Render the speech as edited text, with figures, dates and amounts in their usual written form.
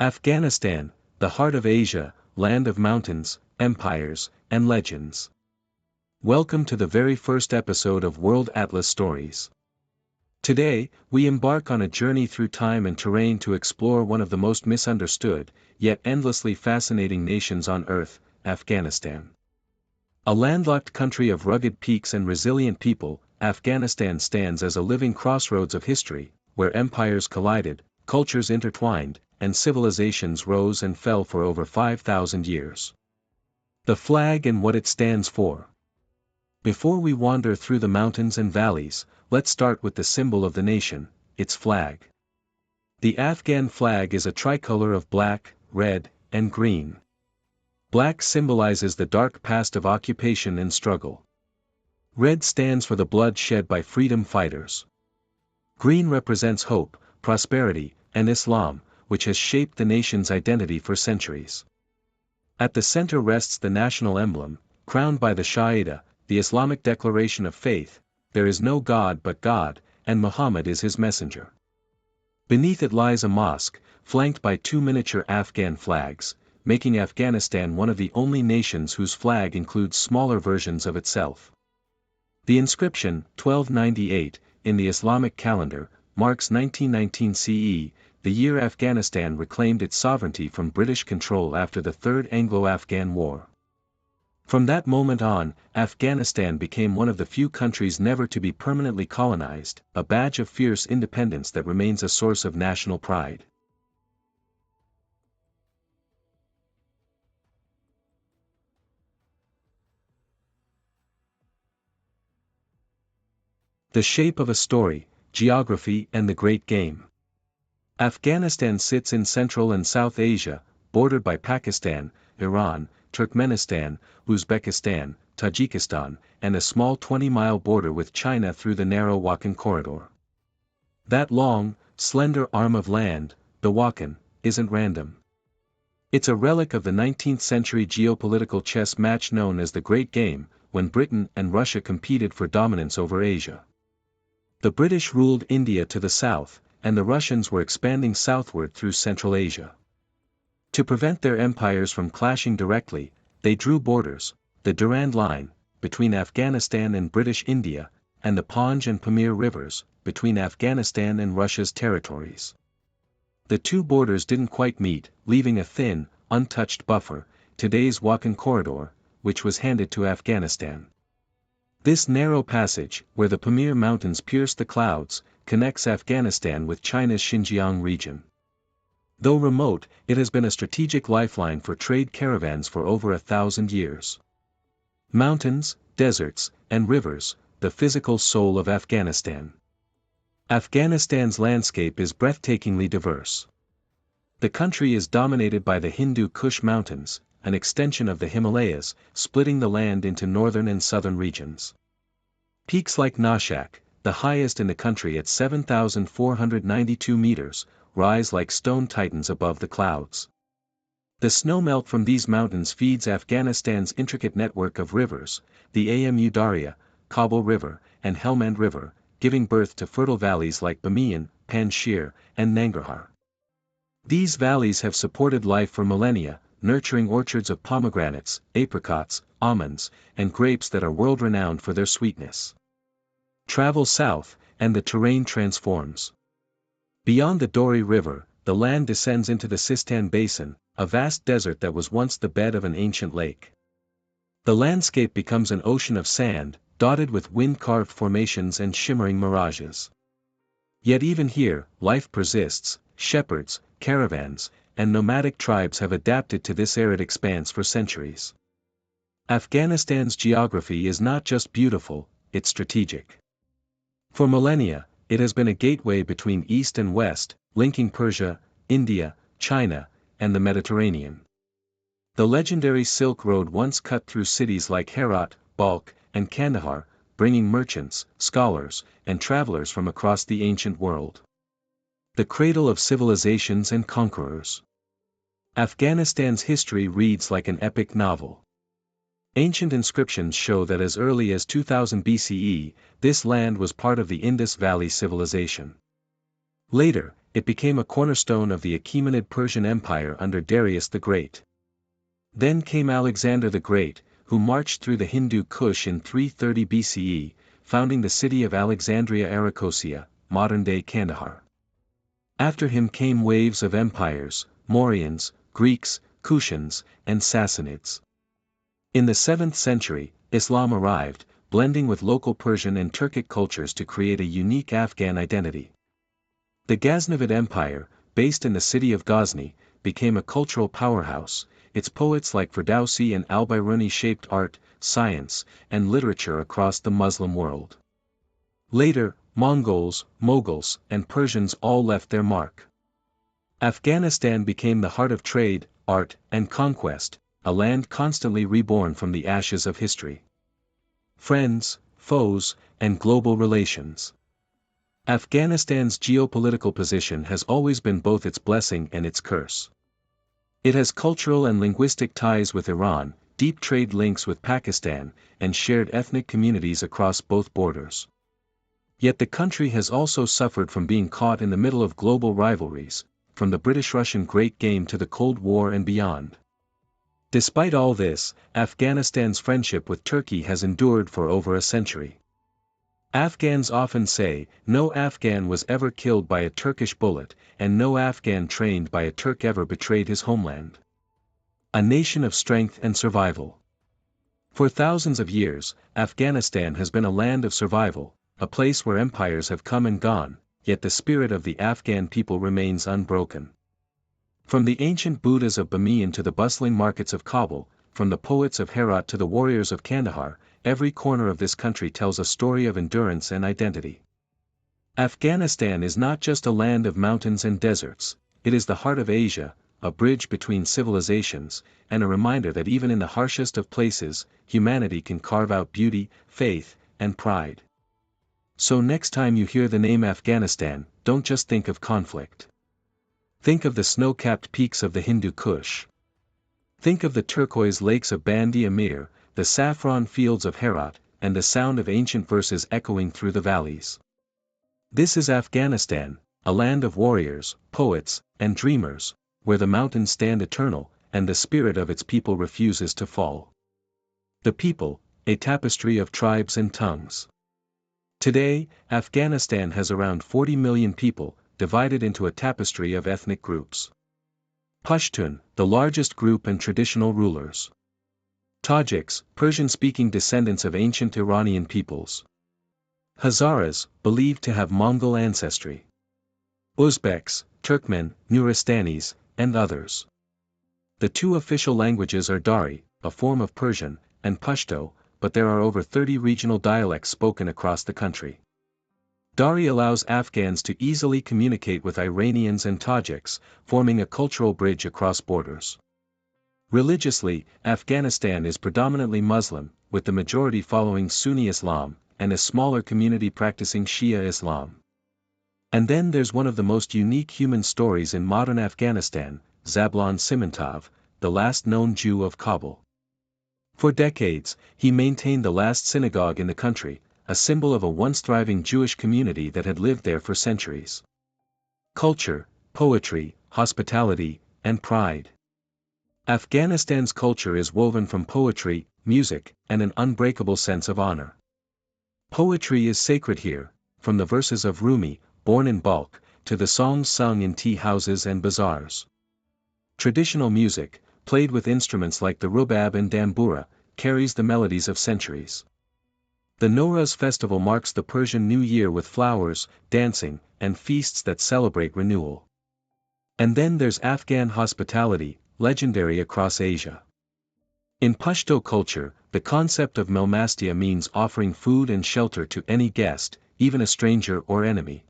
Afghanistan, the heart of Asia, land of mountains, empires, and legends. Welcome to the very first episode of World Atlas Stories. Today, we embark on a journey through time and terrain to explore one of the most misunderstood, yet endlessly fascinating nations on Earth, Afghanistan. A landlocked country of rugged peaks and resilient people, Afghanistan stands as a living crossroads of history, where empires collided, cultures intertwined, and civilizations rose and fell for over 5,000 years. The flag and what it stands for. Before we wander through the mountains and valleys, let's start with the symbol of the nation, its flag. The Afghan flag is a tricolor of black, red, and green. Black symbolizes the dark past of occupation and struggle. Red stands for the blood shed by freedom fighters. Green represents hope, prosperity, and Islam, which has shaped the nation's identity for centuries. At the center rests the national emblem, crowned by the Shahada, the Islamic declaration of faith: there is no God but God, and Muhammad is his messenger. Beneath it lies a mosque, flanked by two miniature Afghan flags, making Afghanistan one of the only nations whose flag includes smaller versions of itself. The inscription, 1298, in the Islamic calendar, marks 1919 CE, the year Afghanistan reclaimed its sovereignty from British control after the Third Anglo-Afghan War. From that moment on, Afghanistan became one of the few countries never to be permanently colonized, a badge of fierce independence that remains a source of national pride. The shape of a story, geography and the great game. Afghanistan sits in Central and South Asia, bordered by Pakistan, Iran, Turkmenistan, Uzbekistan, Tajikistan, and a small 20-mile border with China through the narrow Wakhan corridor. That long, slender arm of land, the Wakhan, isn't random. It's a relic of the 19th century geopolitical chess match known as the Great Game, when Britain and Russia competed for dominance over Asia. The British ruled India to the south, and the Russians were expanding southward through Central Asia. To prevent their empires from clashing directly, they drew borders, the Durand Line, between Afghanistan and British India, and the Panj and Pamir rivers, between Afghanistan and Russia's territories. The two borders didn't quite meet, leaving a thin, untouched buffer, today's Wakhan corridor, which was handed to Afghanistan. This narrow passage, where the Pamir Mountains pierce the clouds, connects Afghanistan with China's Xinjiang region. Though remote, it has been a strategic lifeline for trade caravans for over 1,000 years. Mountains, deserts, and rivers, the physical soul of Afghanistan. Afghanistan's landscape is breathtakingly diverse. The country is dominated by the Hindu Kush Mountains, an extension of the Himalayas, splitting the land into northern and southern regions. Peaks like Nashak, the highest in the country at 7,492 meters, rise like stone titans above the clouds. The snowmelt from these mountains feeds Afghanistan's intricate network of rivers, the Amu Darya, Kabul River, and Helmand River, giving birth to fertile valleys like Bamiyan, Panjshir, and Nangarhar. These valleys have supported life for millennia, nurturing orchards of pomegranates, apricots, almonds, and grapes that are world-renowned for their sweetness. Travel south, and the terrain transforms. Beyond the Dori River, the land descends into the Sistan Basin, a vast desert that was once the bed of an ancient lake. The landscape becomes an ocean of sand, dotted with wind-carved formations and shimmering mirages. Yet even here, life persists. Shepherds, caravans, and nomadic tribes have adapted to this arid expanse for centuries. Afghanistan's geography is not just beautiful, it's strategic. For millennia, it has been a gateway between East and West, linking Persia, India, China, and the Mediterranean. The legendary Silk Road once cut through cities like Herat, Balkh, and Kandahar, bringing merchants, scholars, and travelers from across the ancient world. The cradle of civilizations and conquerors. Afghanistan's history reads like an epic novel. Ancient inscriptions show that as early as 2000 BCE, this land was part of the Indus Valley civilization. Later, it became a cornerstone of the Achaemenid Persian Empire under Darius the Great. Then came Alexander the Great, who marched through the Hindu Kush in 330 BCE, founding the city of Alexandria Arachosia, modern-day Kandahar. After him came waves of empires, Mauryans, Greeks, Kushans, and Sassanids. In the 7th century, Islam arrived, blending with local Persian and Turkic cultures to create a unique Afghan identity. The Ghaznavid Empire, based in the city of Ghazni, became a cultural powerhouse. Its poets like Ferdowsi and al-Biruni shaped art, science, and literature across the Muslim world. Later, Mongols, Mughals, and Persians all left their mark. Afghanistan became the heart of trade, art, and conquest, a land constantly reborn from the ashes of history. Friends, foes, and global relations. Afghanistan's geopolitical position has always been both its blessing and its curse. It has cultural and linguistic ties with Iran, deep trade links with Pakistan, and shared ethnic communities across both borders. Yet the country has also suffered from being caught in the middle of global rivalries, from the British-Russian Great Game to the Cold War and beyond. Despite all this, Afghanistan's friendship with Turkey has endured for over a century. Afghans often say, no Afghan was ever killed by a Turkish bullet, and no Afghan trained by a Turk ever betrayed his homeland. A nation of strength and survival. For thousands of years, Afghanistan has been a land of survival, a place where empires have come and gone, yet the spirit of the Afghan people remains unbroken. From the ancient Buddhas of Bamiyan to the bustling markets of Kabul, from the poets of Herat to the warriors of Kandahar, every corner of this country tells a story of endurance and identity. Afghanistan is not just a land of mountains and deserts, it is the heart of Asia, a bridge between civilizations, and a reminder that even in the harshest of places, humanity can carve out beauty, faith, and pride. So next time you hear the name Afghanistan, don't just think of conflict. Think of the snow-capped peaks of the Hindu Kush. Think of the turquoise lakes of Bandi Amir, the saffron fields of Herat, and the sound of ancient verses echoing through the valleys. This is Afghanistan, a land of warriors, poets, and dreamers, where the mountains stand eternal, and the spirit of its people refuses to fall. The people, a tapestry of tribes and tongues. Today, Afghanistan has around 40 million people, divided into a tapestry of ethnic groups. Pashtun, the largest group and traditional rulers. Tajiks, Persian-speaking descendants of ancient Iranian peoples. Hazaras, believed to have Mongol ancestry. Uzbeks, Turkmen, Nuristanis, and others. The two official languages are Dari, a form of Persian, and Pashto, but there are over 30 regional dialects spoken across the country. Dari allows Afghans to easily communicate with Iranians and Tajiks, forming a cultural bridge across borders. Religiously, Afghanistan is predominantly Muslim, with the majority following Sunni Islam, and a smaller community practicing Shia Islam. And then there's one of the most unique human stories in modern Afghanistan, Zablon Simantov, the last known Jew of Kabul. For decades, he maintained the last synagogue in the country, a symbol of a once thriving Jewish community that had lived there for centuries. Culture, poetry, hospitality, and pride. Afghanistan's culture is woven from poetry, music, and an unbreakable sense of honor. Poetry is sacred here, from the verses of Rumi, born in bulk, to the songs sung in tea houses and bazaars. Traditional music, played with instruments like the rubab and dambura, carries the melodies of centuries. The Nowruz festival marks the Persian New Year with flowers, dancing, and feasts that celebrate renewal. And then there's Afghan hospitality, legendary across Asia. In Pashto culture, the concept of melmastia means offering food and shelter to any guest, even a stranger or enemy.